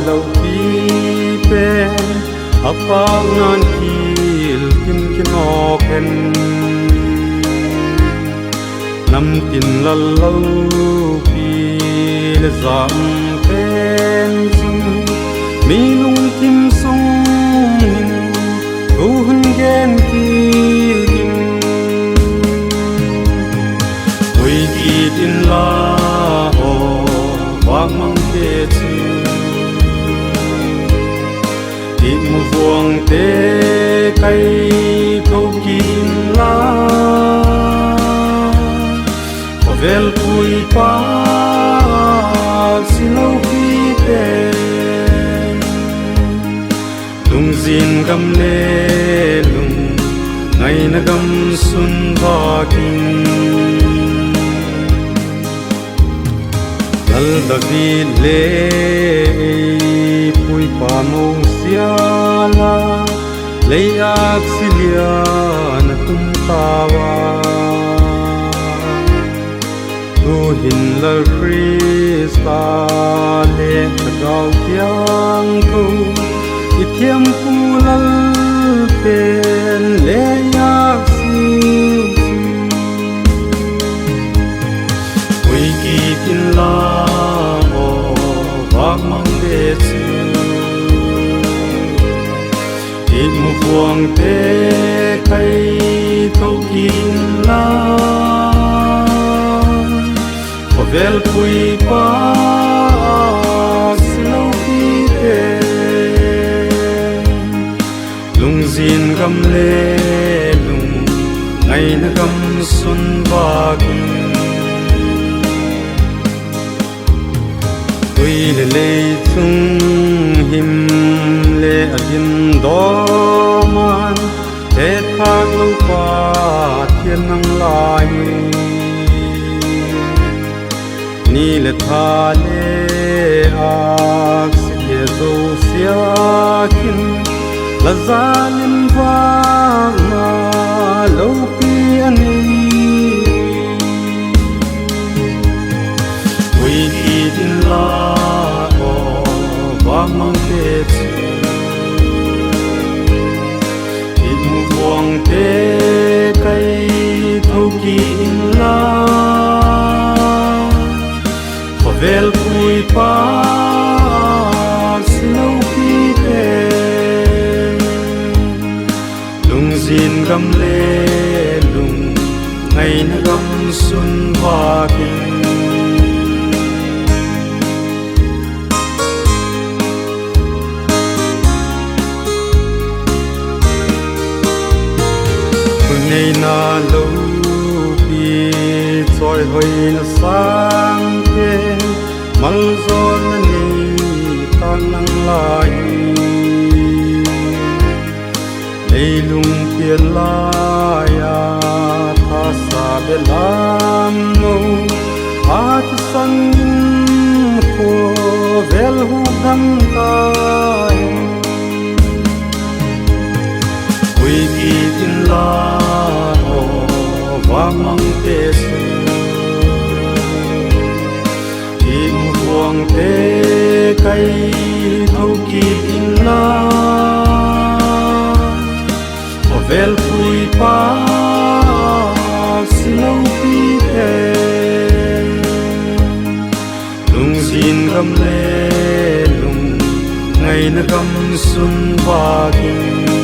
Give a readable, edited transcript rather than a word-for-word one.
lo pi pe apa ngan kil kim kinoken nam tin la lo pi le zam ten sum mi lung kim sung nin thu hun gen kil kim oi ki tin la ho wa mang ke chu mu vuông te kai thâu kim la có vel pui pa si lâu khi te lung zin gam le lung ngày na gam sun va king dal da vi le pui pa mo siala leyak silia na tum tawa tu hin la krista le kagau kyang tu ithiam pu lal pen leyak si oi ki tin la o bak mang de chu mu vuông te kai thâu kim la có vel pui pa slow pi te lung zin gam le lung ngày na gam sun va king tui le le chung him le adin do man te thang lo pa thiên nang lai ni le tha le a se zo sia kin la zalim va na lo pi ani wi ki din la o va mang ke vuông te kai thâu kim la có vel pui pa slow pi te lung zin gam le lung ngày na gam sun va king ngày na lâu pi trôi hơi na sang thiên mal gió na ni tan nang lai lei lung tiền lai a tha sa be lam no at sang ko vel hu gam tai oi ki tin la va mang te su im vuông te kai thâu kim la có vel pui pa slow pi te lung zin gam le lung ngày na gam sun va king